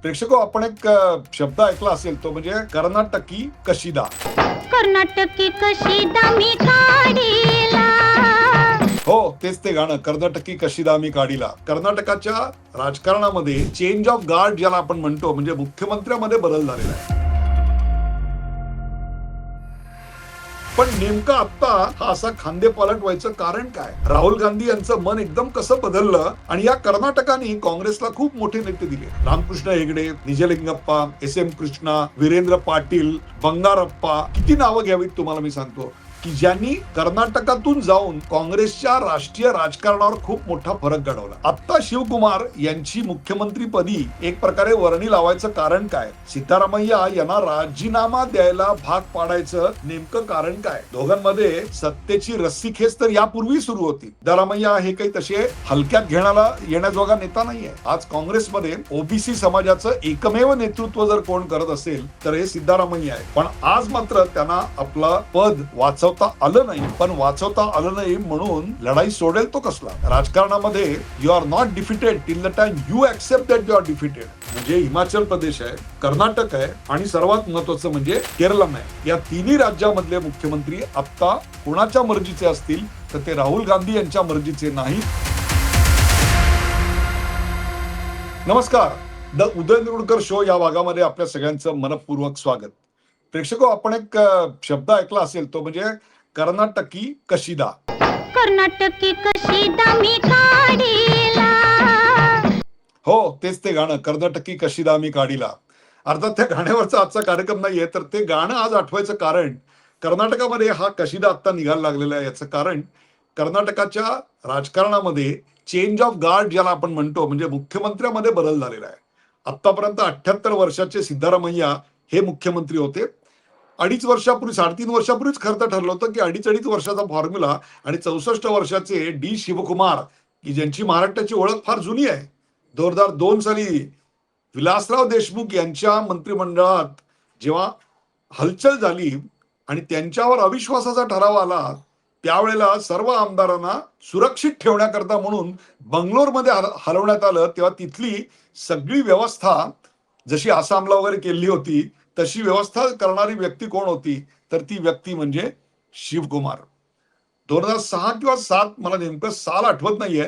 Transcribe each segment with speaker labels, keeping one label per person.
Speaker 1: प्रेक्षको, आपण एक शब्द ऐकला असेल, तो म्हणजे कर्नाटकी कशिदा.
Speaker 2: कर्नाटकी कशिदा मी काढीला.
Speaker 1: हो, तेच ते गाणं, कर्नाटकी कशिदा मी काढीला. कर्नाटकाच्या राजकारणामध्ये चेंज ऑफ गार्ड ज्याला आपण म्हणतो, म्हणजे मुख्यमंत्र्यामध्ये बदल झालेला आहे. पण नेमका आता हा असा खांदेपालट व्हायचं कारण काय? राहुल गांधी यांचं मन एकदम कसं बदललं आणि या कर्नाटकाने काँग्रेसला खूप मोठे नेते दिले. रामकृष्ण हेगडे, निजलिंगप्पा, एस एम कृष्णा, वीरेंद्र पाटील, बंगारप्पा, किती नावं घ्यावीत तुम्हाला मी सांगतो, की ज्यांनी कर्नाटकातून जाऊन काँग्रेसच्या राष्ट्रीय राजकारणावर खूप मोठा फरक घडवला. आता शिवकुमार यांची मुख्यमंत्रीपदी एक प्रकारे वर्णी लावायचं कारण काय? सिद्धारामय्या यांना राजीनामा द्यायला भाग पाडायचं नेमकं कारण काय? दोघांमध्ये सत्तेची रस्सीखेच तर यापूर्वी सुरू होती. सिद्धारामय्या हे काही तसे हलक्यात घेण्याला येण्याजोगा नेता नाहीये. आज काँग्रेसमध्ये ओबीसी समाजाचं एकमेव नेतृत्व जर कोण करत असेल तर हे सिद्धारामय्या आहे. पण आज मात्र त्यांना आपलं पद वाचवता आलं नाही. पण वाचवता आलं नाही म्हणून लढाई सोडेल तो कसला? राजकारणामध्ये you are not defeated till the time you accept that you are defeated. म्हणजे हिमाचल प्रदेश आहे, कर्नाटक आहे आणि सर्वात महत्वाचं म्हणजे केरळम आहे. या तिन्ही राज्यामधले मुख्यमंत्री आता कोणाच्या मर्जीचे असतील तर ते राहुल गांधी यांच्या मर्जीचे नाहीत. नमस्कार, द उदय निरुडकर शो या भागामध्ये आपल्या सगळ्यांचं मनपूर्वक स्वागत. प्रेक्षको, आपण एक शब्द ऐकला असेल, तो म्हणजे कर्नाटकी कशिदा.
Speaker 2: कर्नाटकी कशिदा मी काढीला.
Speaker 1: हो, तेच ते गाणं, कर्नाटकी कशिदा मी काढीला. अर्थात त्या गाण्यावरचा आजचा कार्यक्रम नाहीये, तर ते गाणं आज आठवायचं कारण कर्नाटकामध्ये हा कशिदा आता निघायला लागलेला आहे. याचं कारण कर्नाटकाच्या राजकारणामध्ये चेंज ऑफ गार्ड ज्याला आपण म्हणतो, म्हणजे मुख्यमंत्र्यामध्ये बदल झालेला आहे. आतापर्यंत 78 वर्षाचे सिद्धारामय्या हे मुख्यमंत्री होते. 2.5 वर्षापूर्वी, 3.5 वर्षापूर्वीच खरं तर ठरलं होतं की 2.5 वर्षाचा फॉर्म्युला आणि 64 वर्षाचे डी शिवकुमार, की ज्यांची महाराष्ट्राची ओळख फार जुनी आहे. 2002 साली विलासराव देशमुख यांच्या मंत्रिमंडळात जेव्हा हलचल झाली आणि त्यांच्यावर अविश्वासाचा ठराव आला, त्यावेळेला सर्व आमदारांना सुरक्षित ठेवण्याकरता म्हणून बंगलोरमध्ये हलवण्यात आलं. तेव्हा तिथली सगळी व्यवस्था जशी आसामला वगैरे केली होती तशी व्यवस्था करणारी व्यक्ती कोण होती? तर ती व्यक्ती म्हणजे शिवकुमार. 2006 किंवा 7, मला नेमकं साल आठवत नाहीये,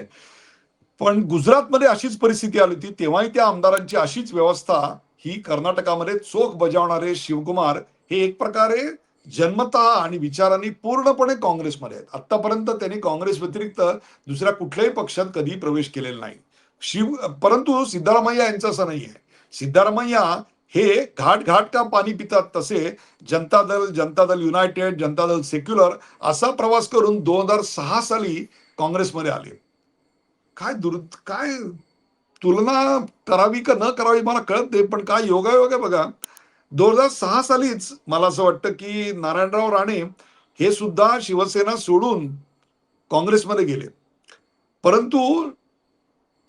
Speaker 1: पण गुजरातमध्ये अशीच परिस्थिती आली होती. तेव्हाही त्या आमदारांची अशीच व्यवस्था ही कर्नाटकामध्ये चोख बजावणारे शिवकुमार हे एक प्रकारे जन्मतः आणि विचारांनी पूर्णपणे काँग्रेसमध्ये आहेत. आतापर्यंत त्यांनी काँग्रेस व्यतिरिक्त दुसऱ्या कुठल्याही पक्षात कधी प्रवेश केलेला नाही. परंतु सिद्धारामय्या यांचं असं नाहीये. सिद्धारामय्या हे घाट घाट का पाणी पितात, तसे जनता दल युनायटेड, जनता दल सेक्युलर असा प्रवास करून 2006 साली काँग्रेसमध्ये आले. काय तुलना करावी का न करावी मला कळत नाही, पण काय योगायोग आहे बघा. 2006 सालीच मला असं वाटतं की नारायणराव राणे हे सुद्धा शिवसेना सोडून काँग्रेसमध्ये गेले. परंतु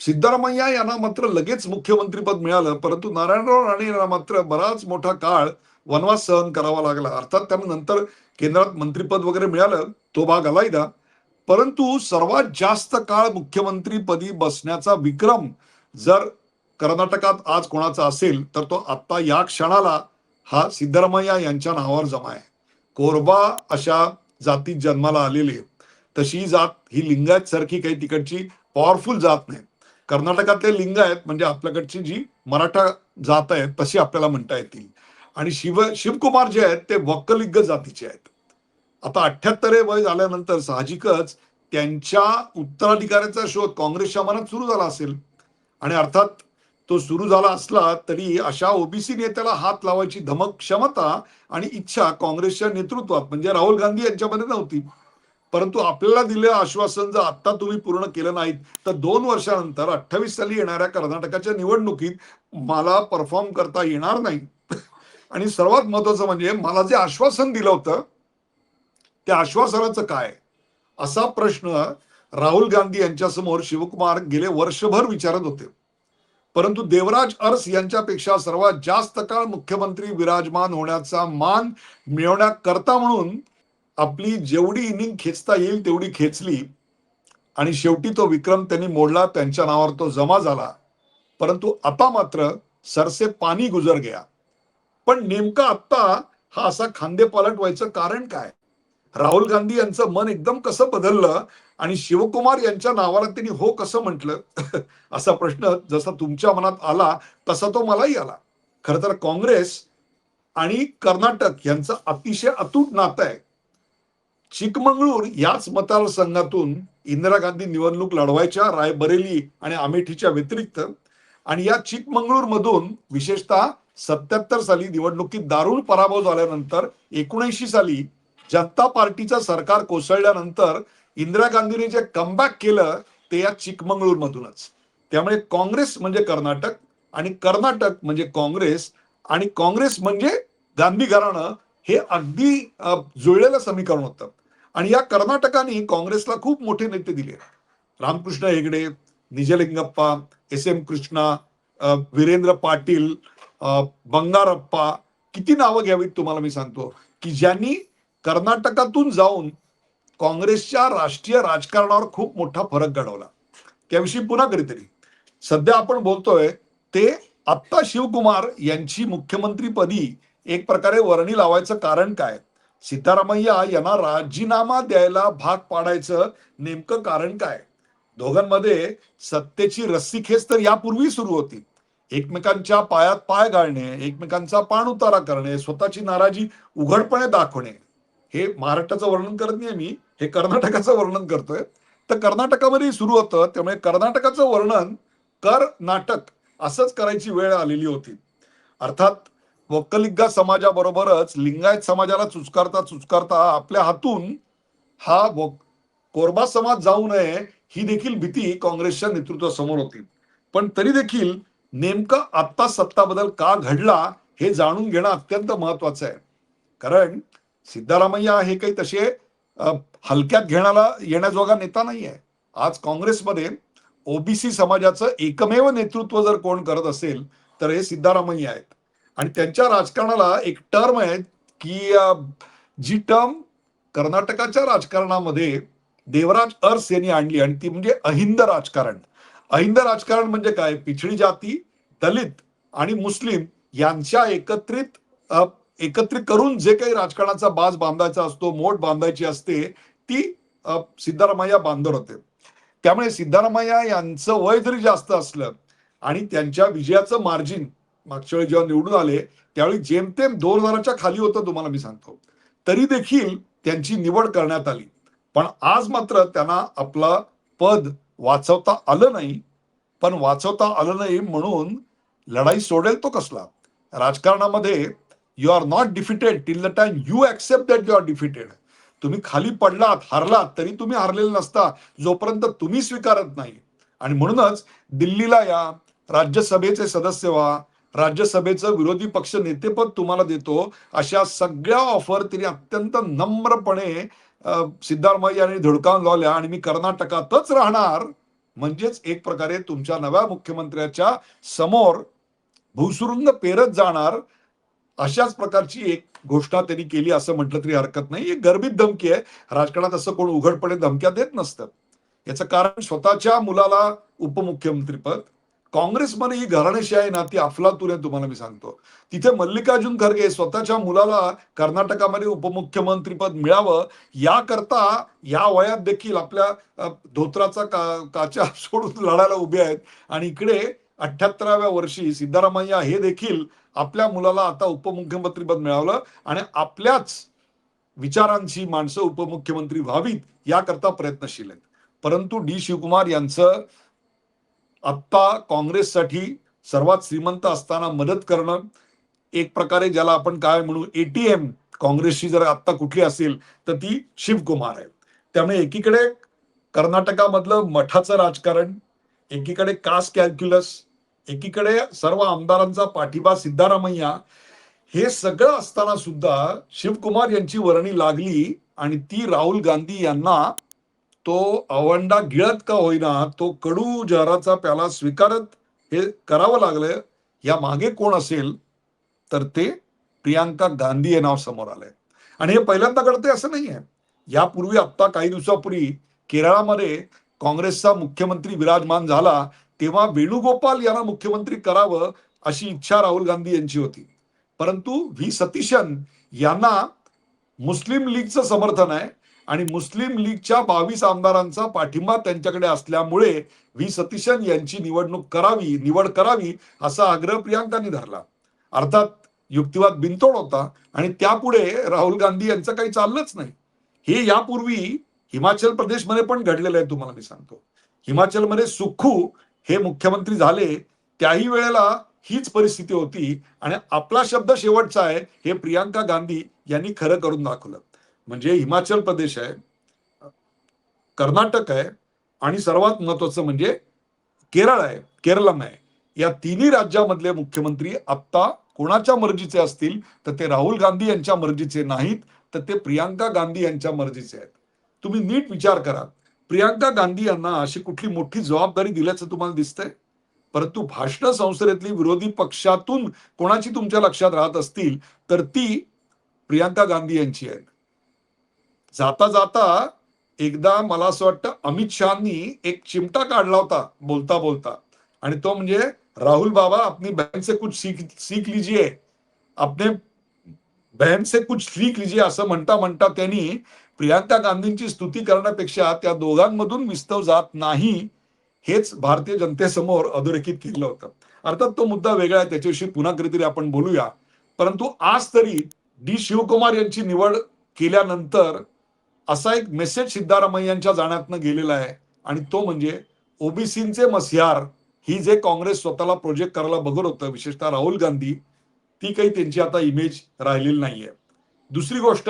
Speaker 1: सिद्धारामय्या यांना मात्र लगेच मुख्यमंत्रीपद मिळालं. परंतु नारायणराव राणे यांना मात्र बराच मोठा काळ वनवास सहन करावा लागला. अर्थात त्यांना नंतर केंद्रात मंत्रीपद वगैरे मिळालं, तो भाग अलायदा. परंतु सर्वात जास्त काळ मुख्यमंत्रीपदी बसण्याचा विक्रम जर कर्नाटकात आज कोणाचा असेल तर तो आता या क्षणाला हा सिद्धरामय्या यांच्या नावावर जमा आहे. कोरबा अशा जातीत जन्माला आलेले, तशी जात ही लिंगायत सारखी काही तिकडची पॉवरफुल जात नाही. कर्नाटकातले लिंगायत म्हणजे आपल्याकडची जी मराठा जात आहे तशी आपल्याला म्हणता येतील. आणि शिवकुमार जे आहेत ते वक्कलिंग जातीचे आहेत. आता 78 वय झाल्यानंतर साहजिकच त्यांच्या उत्तराधिकाऱ्याचा शोध काँग्रेसच्या मनात सुरू झाला असेल. आणि अर्थात तो सुरू झाला असला तरी अशा ओबीसी नेत्याला हात लावायची धमक, क्षमता आणि इच्छा काँग्रेसच्या नेतृत्वात म्हणजे राहुल गांधी यांच्यामध्ये नव्हती. परंतु आपल्याला दिलेलं आश्वासन जर आता तुम्ही पूर्ण केलं नाहीत तर 2 वर्षानंतर 28 साली येणाऱ्या कर्नाटकाच्या निवडणुकीत मला परफॉर्म करता येणार नाही. आणि सर्वात महत्वाचं म्हणजे मला जे आश्वासन दिलं होतं त्या आश्वासनाचं काय, असा प्रश्न राहुल गांधी यांच्या समोर शिवकुमार गेले वर्षभर विचारत होते. परंतु देवराज अरस यांच्यापेक्षा सर्वात जास्त काळ मुख्यमंत्री विराजमान होण्याचा मान मिळवण्याकरता म्हणून आपली जेवढी इनिंग खेचता येईल तेवढी खेचली आणि शेवटी तो विक्रम त्यांनी मोडला. त्यांच्या नावावर तो जमा झाला. परंतु आता मात्र सर से पानी गुजर गया. पण नेमका आत्ता हा असा खांदेपालट व्हायचं कारण काय? राहुल गांधी यांचं मन एकदम कसं बदललं आणि शिवकुमार यांच्या नावाला त्यांनी हो कसं म्हटलं? असा प्रश्न जसा तुमच्या मनात आला तसा तो मलाही आला. खरं तर काँग्रेस आणि कर्नाटक यांचं अतिशय अतूट नातं आहे. चिकमंगळूर याच मतदारसंघातून इंदिरा गांधी निवडणूक लढवायच्या रायबरेली आणि अमेठीच्या व्यतिरिक्त, आणि या चिकमंगळूर मधून विशेषतः 77 साली निवडणुकीत दारुण पराभव झाल्यानंतर 79 साली जनता पार्टीचं सरकार कोसळल्यानंतर इंदिरा गांधीने जे कमबॅक केलं ते या चिकमंगळूर मधूनच. त्यामुळे काँग्रेस म्हणजे कर्नाटक आणि कर्नाटक म्हणजे काँग्रेस आणि काँग्रेस म्हणजे गांधी घराणं, हे अगदी जुळलेलं समीकरण होतं. आणि या कर्नाटकाने काँग्रेसला खूप मोठे नेते दिले. रामकृष्ण हेगडे, निजलिंगप्पा, एस एम कृष्णा, वीरेंद्र पाटील, बंगारप्पा, किती नावं घ्यावीत तुम्हाला मी सांगतो, की ज्यांनी कर्नाटकातून जाऊन काँग्रेसच्या राष्ट्रीय राजकारणावर खूप मोठा फरक घडवला. त्याविषयी पुन्हा कधीतरी. सध्या आपण बोलतोय ते आत्ता शिवकुमार यांची मुख्यमंत्रीपदी एक प्रकारे वर्णी लावायचं कारण काय? सिद्धरामय्या यांना राजीनामा द्यायला भाग पाडायचं नेमकं कारण काय? दोघांमध्ये सत्तेची रस्सीखेच तर यापूर्वी सुरू होती. एकमेकांच्या पायात पाय घालणे, एकमेकांचा पाणउतारा करणे, स्वतःची नाराजी उघडपणे दाखवणे. हे महाराष्ट्राचं वर्णन करत नाही मी, हे कर्नाटकाचं वर्णन करतोय. तर कर्नाटकामध्ये सुरू होतं. त्यामुळे कर्नाटकाचं वर्णन कर्नाटक असंच करायची वेळ आलेली होती. अर्थात वक्कलिगा समाजाबरोबरच लिंगायत समाजाला चुचकारता चुचकारता आपल्या हातून हा कोरबा समाज जाऊ नये ही देखील भीती काँग्रेसच्या नेतृत्वासमोर होती. पण तरी देखील नेमका आत्ता सत्ता बदल का घडला हे जाणून घेणं अत्यंत महत्वाचं आहे. कारण सिद्धरामय्या हे काही तसे हलक्यात घेण्याला येण्याजोगा नेता नाहीये. आज काँग्रेसमध्ये ओबीसी समाजाचं एकमेव नेतृत्व जर कोण करत असेल तर हे सिद्धरामय्या आहेत. आणि त्यांच्या राजकारणाला एक टर्म आहे की जी टर्म कर्नाटकाच्या राजकारणामध्ये देवराज अरस यांनी आणली आणि ती म्हणजे अहिंद राजकारण. अहिंद राजकारण म्हणजे काय? पिछडी जाती, दलित आणि मुस्लिम यांच्या एकत्रित करून जे काही राजकारणाचा बाज बांधायचा असतो, मोठ बांधायची असते, ती सिद्धरामय्या बांधत होते. त्यामुळे सिद्धरामय्या यांचं वय जरी जास्त असलं आणि त्यांच्या विजयाचं मार्जिन मागच्या वेळी जेव्हा निवडून आले त्यावेळी जेमतेम 2000च्या खाली होतं तुम्हाला मी सांगतो, तरी देखील त्यांची निवड करण्यात आली. पण आज मात्र त्यांना आपलं पद वाचवता आलं नाही. पण वाचवता आलं नाही म्हणून लढाई सोडेल तो कसला? राजकारणामध्ये you are not defeated till the time you accept that you are defeated. तुम्ही खाली पडलात, हारलात, तरी तुम्ही हारलेले नसता जोपर्यंत तुम्ही स्वीकारत नाही. आणि म्हणूनच दिल्लीला या, राज्यसभेचे सदस्य व्हा, राज्यसभेचं विरोधी पक्ष नेतेपद तुम्हाला देतो, अशा सगळ्या ऑफर तिने अत्यंत नम्रपणे सिद्धरामय्या यांनी धुडकावून लावल्या. आणि मी कर्नाटकातच राहणार म्हणजेच एक प्रकारे तुमच्या नव्या मुख्यमंत्र्याच्या समोर भूसुरुंग पेरत जाणार, अशाच प्रकारची एक घोषणा त्यांनी केली असं म्हटलं तरी हरकत नाही. एक गर्भित धमकी आहे. राजकारणात असं कोण उघडपणे धमक्या देत नसतं. याचं कारण स्वतःच्या मुलाला उपमुख्यमंत्रीपद, काँग्रेसमध्ये ही घराणेशाही ना ती अफलातून आहे तुम्हाला मी सांगतो. तिथे मल्लिकार्जुन खरगे स्वतःच्या मुलाला कर्नाटकामध्ये उपमुख्यमंत्रीपद मिळावं याकरता या वयात देखील आपल्या धोत्राचा काचा सोडून लढायला उभे आहेत. आणि इकडे 78व्या वर्षी सिद्धरामय्या हे देखील आपल्या मुलाला आता उपमुख्यमंत्रीपद मिळावलं आणि आपल्याच विचारांची माणसं उपमुख्यमंत्री व्हावीत याकरता प्रयत्नशील आहेत. परंतु डी शिवकुमार यांचं आत्ता काँग्रेससाठी सर्वात श्रीमंत असताना मदत करणं, एक प्रकारे ज्याला आपण काय म्हणू एटीएम काँग्रेसची जर आत्ता कुठली असेल तर ती शिवकुमार आहे. त्यामुळे एकीकडे कर्नाटकामधलं मठाचं राजकारण, एकीकडे कास्ट कॅल्क्युलस, एकीकडे सर्व आमदारांचा पाठिंबा सिद्धरामय्या, हे सगळं असताना सुद्धा शिवकुमार यांची वर्णी लागली आणि ती राहुल गांधी यांना तो अवंडा गिळत का होईना तो कडू जहराचा प्याला स्वीकारत हे करावं लागलं. या मागे कोण असेल तर ते प्रियांका गांधी हे नाव समोर आलंय. आणि हे पहिल्यांदा घडतंय असं नाही आहे. यापूर्वी आत्ता काही दिवसापूर्वी केरळामध्ये काँग्रेसचा मुख्यमंत्री विराजमान झाला तेव्हा वेणुगोपाल यांना मुख्यमंत्री करावं अशी इच्छा राहुल गांधी यांची होती. परंतु व्ही सतीशन यांना मुस्लिम लीगचं समर्थन आहे आणि मुस्लिम लीगच्या 22 आमदारांचा पाठिंबा त्यांच्याकडे असल्यामुळे व्ही सतीशन यांची निवड करावी असा आग्रह प्रियांकांनी धरला. अर्थात युक्तिवाद बिनतोड होता आणि त्यापुढे राहुल गांधी यांचं काही चाललंच नाही. हे यापूर्वी हिमाचल प्रदेशमध्ये पण घडलेलं आहे. तुम्हाला मी सांगतो, हिमाचलमध्ये सुख्खू हे मुख्यमंत्री झाले त्याही वेळेला हीच परिस्थिती होती आणि आपला शब्द शेवटचा आहे हे प्रियांका गांधी यांनी खरं करून दाखवलं. म्हणजे हिमाचल प्रदेश आहे, कर्नाटक आहे आणि सर्वात महत्वाचं म्हणजे केरळ आहे, केरळम आहे. या तिन्ही राज्यामधले मुख्यमंत्री आत्ता कोणाच्या मर्जीचे असतील तर ते राहुल गांधी यांच्या मर्जीचे नाहीत, तर ते प्रियांका गांधी यांच्या मर्जीचे आहेत. तुम्ही नीट विचार करा, प्रियांका गांधी यांना अशी कुठली मोठी जबाबदारी दिल्याचं तुम्हाला दिसतंय? परंतु भाषण संसदेतली विरोधी पक्षातून कोणाची तुमच्या लक्षात राहत असतील तर ती प्रियांका गांधी यांची आहे. जाता जाता एकदा मला असं वाटतं अमित शहानी एक चिमटा काढला होता बोलता बोलता, आणि तो म्हणजे राहुल बाबा अपनी बहन से कुछ सीख लीजिए, अपने बहन से कुछ सीख लीजिए असं म्हणता म्हणता त्यांनी प्रियांका गांधींची स्तुती करण्यापेक्षा त्या दोघांमधून विस्तव जात नाही हेच भारतीय जनतेसमोर अधोरेखित केलं होतं. अर्थात तो मुद्दा वेगळा आहे, त्याच्याविषयी पुन्हा कधीतरी आपण बोलूया. परंतु आज तरी डी शिवकुमार यांची निवड केल्यानंतर असा एक मेसेज सिद्धारामय्यांच्या जाण्यातनं गेलेला आहे आणि तो म्हणजे ओबीसीचे मसिहार ही जे काँग्रेस स्वतःला प्रोजेक्ट करायला बघत होतं, विशेषतः राहुल गांधी, ती काही त्यांची आता इमेज राहिलेली नाहीये. दुसरी गोष्ट,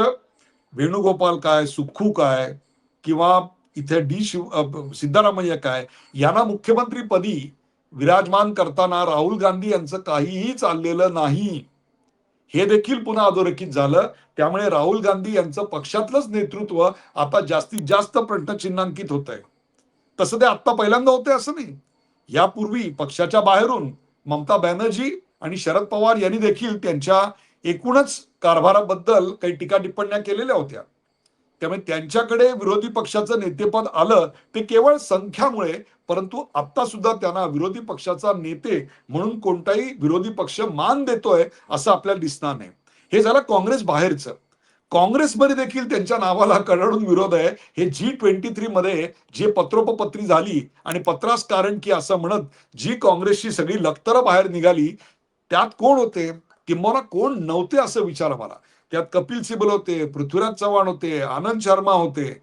Speaker 1: वेणुगोपाल काय, सुख्खू काय किंवा इथे सिद्धारामय्या काय, यांना मुख्यमंत्रीपदी विराजमान करताना राहुल गांधी यांचं काहीही चाललेलं नाही हे देखील पुन्हा अधोरेखित झालं. त्यामुळे राहुल गांधी यांचं पक्षातलंच नेतृत्व आता जास्तीत जास्त प्रश्नचिन्हांकित होत आहे. तसं ते आता पहिल्यांदा होते असं नाही. यापूर्वी पक्षाच्या बाहेरून ममता बॅनर्जी आणि शरद पवार यांनी देखील त्यांच्या एकूणच कारभाराबद्दल काही टीका टिप्पण्या केलेल्या होत्या. त्यामुळे त्यांच्याकडे विरोधी पक्षाचं नेतेपद आलं ते केवळ संख्यामुळे, परंतु आता सुद्धा त्यांना विरोधी पक्षाचा नेते म्हणून कोणताही विरोधी पक्ष मान देतोय असं आपल्याला दिसणार नाही. हे झालं काँग्रेस बाहेरचं. काँग्रेसमध्ये देखील त्यांच्या नावाला कडाडून विरोध आहे. हे G23 मध्ये जे पत्रोपत्री झाली आणि पत्रास कारण की असं म्हणत जी काँग्रेसची सगळी लखतरं बाहेर निघाली, त्यात कोण होते किंबहुना कोण नव्हते असं विचार मला. त्यात कपिल सिब्बल होते, पृथ्वीराज चव्हाण होते, आनंद शर्मा होते.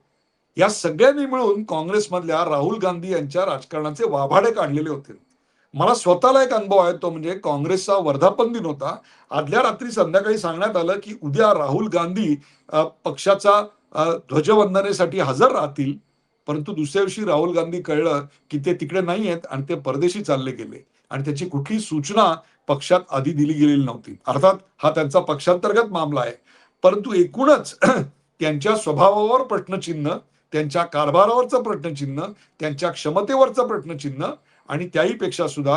Speaker 1: या सगळ्यांनी मिळून काँग्रेसमधल्या राहुल गांधी यांच्या राजकारणाचे वाभाडे काढलेले होते. मला स्वतःला एक अनुभव आहे, तो म्हणजे काँग्रेसचा वर्धापन दिन होता. आदल्या रात्री संध्याकाळी सांगण्यात आलं की उद्या राहुल गांधी पक्षाचा ध्वजवंदनेसाठी हजर राहतील. परंतु दुसऱ्या दिवशी राहुल गांधी कळलं की ते तिकडे नाही आहेत आणि ते परदेशी चालले गेले आणि त्याची कुठली सूचना पक्षात आधी दिली गेलेली नव्हती. अर्थात हा त्यांचा पक्षांतर्गत मामला आहे, परंतु एकूणच त्यांच्या स्वभावावर प्रश्नचिन्ह, त्यांच्या कारभारावरचं प्रश्नचिन्ह, त्यांच्या क्षमतेवरचं प्रश्नचिन्ह आणि त्याहीपेक्षा सुद्धा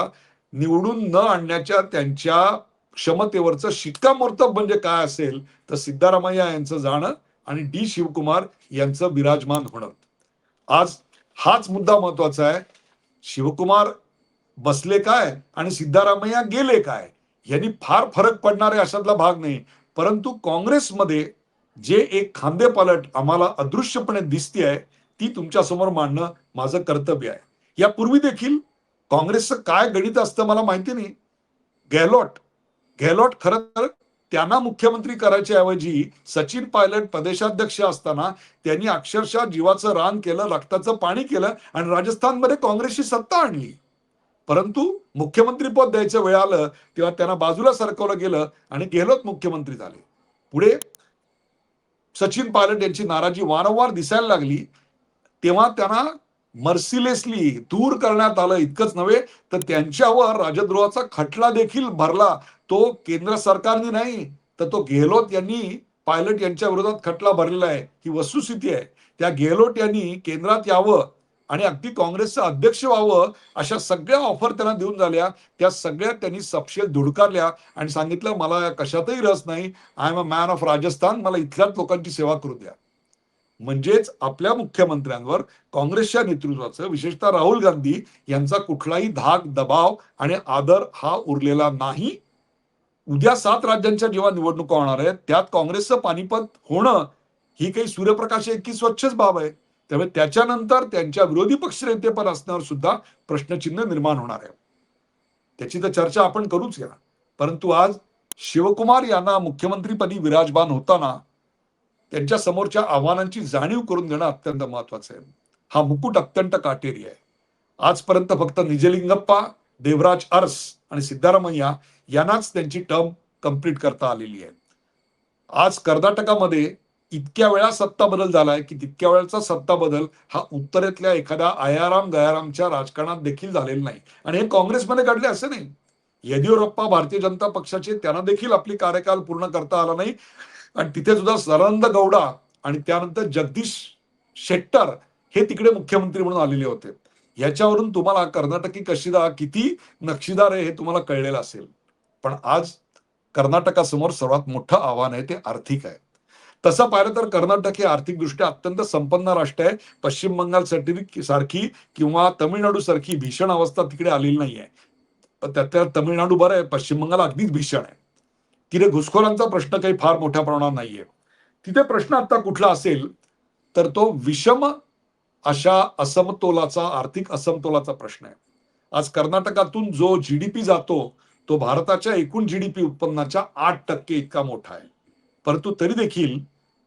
Speaker 1: निवडून न आणण्याच्या त्यांच्या क्षमतेवरचं शिक्कामोर्तब म्हणजे काय असेल तर सिद्धारामय्या यांचं जाणं आणि डी शिवकुमार यांचं विराजमान होणं. आज हाच मुद्दा महत्वाचा आहे. शिवकुमार बसले काय आणि सिद्धारामय्या गेले काय यांनी फार फरक पडणार आहे अशातला भाग नाही. परंतु काँग्रेसमध्ये जे एक खांदेपालट आम्हाला अदृश्यपणे दिसते आहे ती तुमच्या समोर मांडणं माझं कर्तव्य आहे. यापूर्वी देखील काँग्रेसचं काय गणित असतं मला माहिती नाही. गेहलोट खरं तर त्यांना मुख्यमंत्री करायच्या ऐवजी सचिन पायलट प्रदेशाध्यक्ष असताना त्यांनी अक्षरशः जीवाचं रान केलं, रक्ताचं पाणी केलं आणि राजस्थानमध्ये काँग्रेसची सत्ता आणली. परंतु मुख्यमंत्री पद द्यायचं वेळ आलं तेव्हा त्यांना बाजूला सरकवलं गेलं आणि गेहलोत मुख्यमंत्री झाले. पुढे सचिन पायलट यांची नाराजी वारंवार दिसायला लागली तेव्हा त्यांना मर्सिलेसली दूर करण्यात आलं. इतकंच नव्हे तर त्यांच्यावर राजद्रोहाचा खटला देखील भरला. तो केंद्र सरकारने नाही तर तो गेहलोत यांनी पायलट यांच्या विरोधात खटला भरलेला आहे. ही वस्तुस्थिती आहे. त्या गेहलोत यांनी केंद्रात यावं आणि अगदी काँग्रेसचं अध्यक्ष व्हावं अशा सगळ्या ऑफर त्यांना देऊन झाल्या. त्या सगळ्या त्यांनी सपशेल धुडकारल्या आणि सांगितलं मला कशातही रस नाही, I am a man of Rajasthan, मला इथल्याच लोकांची सेवा करू द्या. म्हणजेच आपल्या मुख्यमंत्र्यांवर काँग्रेसच्या नेतृत्वाचं, विशेषतः राहुल गांधी यांचा कुठलाही धाक, दबाव आणि आदर हा उरलेला नाही. उद्या 7 राज्यांच्या जेव्हा निवडणुका होणार आहेत, त्यात काँग्रेसचं पानिपत होणं ही काही सूर्यप्रकाश इतकी स्वच्छच बाब आहे. त्यामुळे त्याच्यानंतर त्यांच्या विरोधी पक्षनेतेपद असण्यावर सुद्धा प्रश्नचिन्ह निर्माण होणार आहे. त्याची तर चर्चा आपण करूच या. परंतु आज शिवकुमार यांना मुख्यमंत्रीपदी विराजमान होताना त्यांच्या समोरच्या आव्हानांची जाणीव करून देणं अत्यंत महत्वाचं आहे. हा मुकुट अत्यंत काटेरी आहे. आजपर्यंत फक्त निजलिंगप्पा, देवराज अरस आणि सिद्धारामय्या यांनाच त्यांची टर्म कंप्लीट करता आलेली आहे. आज कर्नाटकामध्ये इतक्या वेळा सत्ता बदल झालाय की तितक्या वेळाचा सत्ता बदल हा उत्तरेतल्या एखाद्या आयाराम गयारामच्या राजकारणात देखील झालेला नाही. आणि हे काँग्रेसमध्ये घडले असे नाही. येदियुरप्पा भारतीय जनता पक्षाचे, त्यांना देखील आपली कार्यकाल पूर्ण करता आला नाही. आणि तिथे सुद्धा सदानंद गौडा आणि त्यानंतर जगदीश शेट्टर हे तिकडे मुख्यमंत्री म्हणून आलेले होते. याच्यावरून तुम्हाला कर्नाटकी कशीदा किती नक्षीदार आहे हे तुम्हाला कळलेलं असेल. पण आज कर्नाटकासमोर सर्वात मोठं आव्हान आहे ते आर्थिक आहे. तसं पाहिलं तर कर्नाटक हे आर्थिकदृष्ट्या अत्यंत संपन्न राष्ट्र आहे. पश्चिम बंगाल सारखी किंवा तमिळनाडू सारखी भीषण अवस्था तिकडे आलेली नाही आहे. त्यात तमिळनाडू बरं आहे, पश्चिम बंगाल अगदीच भीषण आहे. तिथे घुसखोरांचा प्रश्न काही फार मोठ्या प्रमाणात नाहीये. तिथे प्रश्न आता कुठला असेल तर तो विषम अशा असमतोलाचा, आर्थिक असमतोलाचा प्रश्न आहे. आज कर्नाटकातून जो जीडीपी जातो तो भारताच्या एकूण जीडीपी उत्पन्नाच्या 8% इतका मोठा आहे. परंतु तरी देखील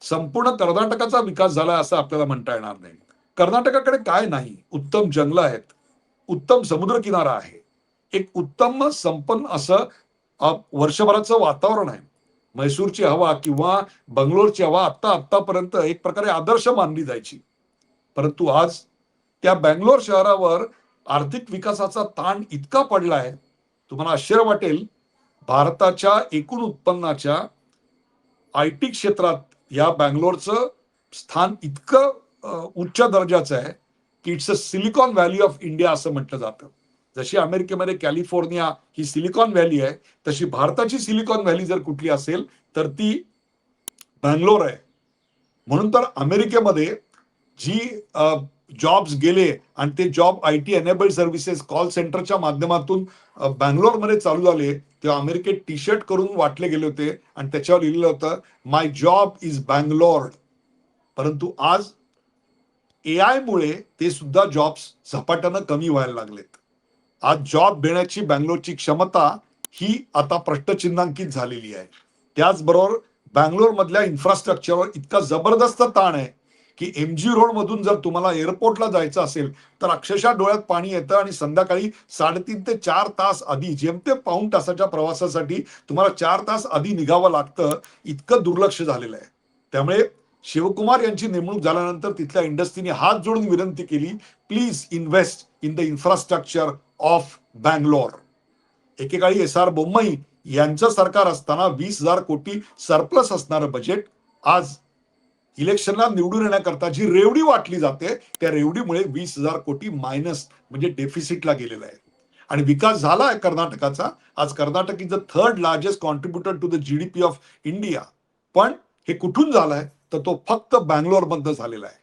Speaker 1: संपूर्ण कर्नाटकाचा विकास झाला असं आपल्याला म्हणता येणार नाही. कर्नाटकाकडे काय नाही? उत्तम जंगल आहेत, उत्तम समुद्रकिनारा आहे, एक उत्तम संपन्न असं वर्षभराचं वातावरण आहे. मैसूरची हवा किंवा बंगलोरची हवा आतापर्यंत एक प्रकारे आदर्श मानली जायची. परंतु आज त्या बँगलोर शहरावर आर्थिक विकासाचा ताण इतका पडलाय, तुम्हाला आश्चर्य वाटेल, भारताच्या एकूण उत्पन्नाच्या आयटी क्षेत्रात या बँगलोरचं स्थान इतकं उच्च दर्जाचं आहे की it's a silicon valley of India असं म्हटलं जातं. जशी अमेरिकेमध्ये कॅलिफोर्निया ही सिलिकॉन व्हॅली आहे, तशी भारताची सिलिकॉन व्हॅली जर कुठली असेल तर ती बँगलोर आहे. म्हणून तर अमेरिकेमध्ये जी जॉब्स गेले आणि ते job IT enabled services call सेंटरच्या माध्यमातून बँगलोरमध्ये चालू झाले, तेव्हा अमेरिकेत टी शर्ट करून वाटले गेले होते आणि त्याच्यावर लिहिलेलं होतं माय जॉब इज बँगलोर. परंतु आज एआय मुळे ते सुद्धा जॉब्स झपाट्यानं कमी व्हायला लागलेत. आज जॉब देण्याची बँगलोरची क्षमता ही आता प्रश्नचिन्हांकित झालेली आहे. त्याचबरोबर बँगलोर मधल्या इन्फ्रास्ट्रक्चरवर इतका जबरदस्त ताण आहे की एमजी रोड मधून जर तुम्हाला एअरपोर्टला जायचं असेल तर अक्षरशः डोळ्यात पाणी येतं आणि संध्याकाळी 3.5 ते 4 तास आधी, जेमते पाऊण तासाच्या प्रवासासाठी तुम्हाला 4 तास आधी निघावं लागतं. इतकं दुर्लक्ष झालेलं आहे. त्यामुळे शिवकुमार यांची नेमणूक झाल्यानंतर तिथल्या इंडस्ट्रीने हात जोडून विनंती केली, please invest in the infrastructure of Bangalore. एकेकाळी एस आर बोम्मई यांचं सरकार असताना 20,000 कोटी सरप्लस असणारं बजेट आज इलेक्शनला निवडून येण्याकरता जी रेवडी वाटली जाते त्या रेवडीमुळे 20,000 कोटी मायनस म्हणजे डेफिसिटला गेलेला आहे. आणि विकास झाला आहे कर्नाटकाचा. आज Karnataka is the 3rd largest contributor to the GDP of India. पण हे कुठून झालाय तर तो फक्त बँगलोर मध्ये झालेला आहे.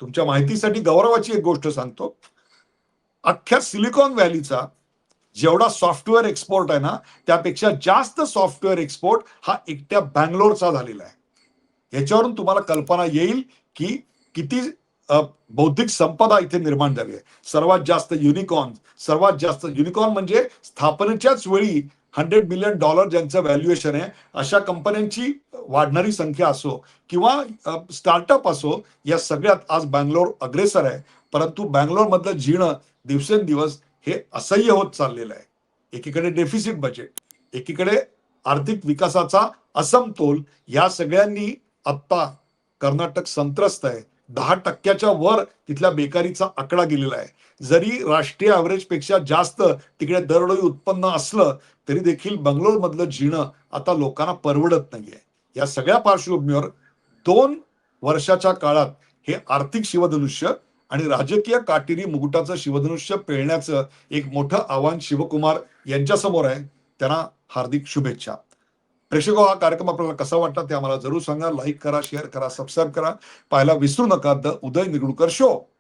Speaker 1: तुमच्या माहितीसाठी गौरवाची एक गोष्ट सांगतो, अख्ख्या सिलिकॉन व्हॅलीचा जेवढा सॉफ्टवेअर एक्सपोर्ट आहे ना, त्यापेक्षा जास्त सॉफ्टवेअर एक्सपोर्ट हा एकट्या बँगलोरचा झालेला आहे. याच्यावरून तुम्हाला कल्पना येईल की किती बौद्धिक संपदा इथे निर्माण झाली आहे. सर्वात जास्त युनिकॉर्न म्हणजे स्थापनेच्याच वेळी $100 बिलियन ज्यांचं व्हॅल्युएशन आहे, अशा कंपन्यांची वाढणारी संख्या असो किंवा स्टार्टअप असो, या सगळ्यात आज बँगलोर अग्रेसर आहे. परंतु बँगलोर मधलं जीणं दिवसेंदिवस हे असह्य होत चाललेलं आहे. एकीकडे डेफिसिट बजेट, एकीकडे आर्थिक विकासाचा असमतोल, या सगळ्यांनी आत्ता कर्नाटक संत्रस्त आहे. 10% वर तिथल्या बेकारीचा आकडा गेलेला आहे. जरी राष्ट्रीय ॲव्हरेज पेक्षा जास्त तिकडे दरडोई उत्पन्न असलं तरी देखील बंगलोर मधलं जीणं आता लोकांना परवडत नाहीये. या सगळ्या पार्श्वभूमीवर 2 वर्षाच्या काळात हे आर्थिक शिवधनुष्य आणि राजकीय काटेरी मुकुटाचं शिवधनुष्य पेळण्याचं एक मोठं आव्हान शिवकुमार यांच्या समोर आहे. त्यांना हार्दिक शुभेच्छा. प्रेक्षको, हा कार्यक्रम आपल्याला कसा वाटला ते आम्हाला जरूर सांगा. लाईक करा, शेअर करा, सबस्क्राईब करा. पाहायला विसरू नका द उदय निगडूकर शो.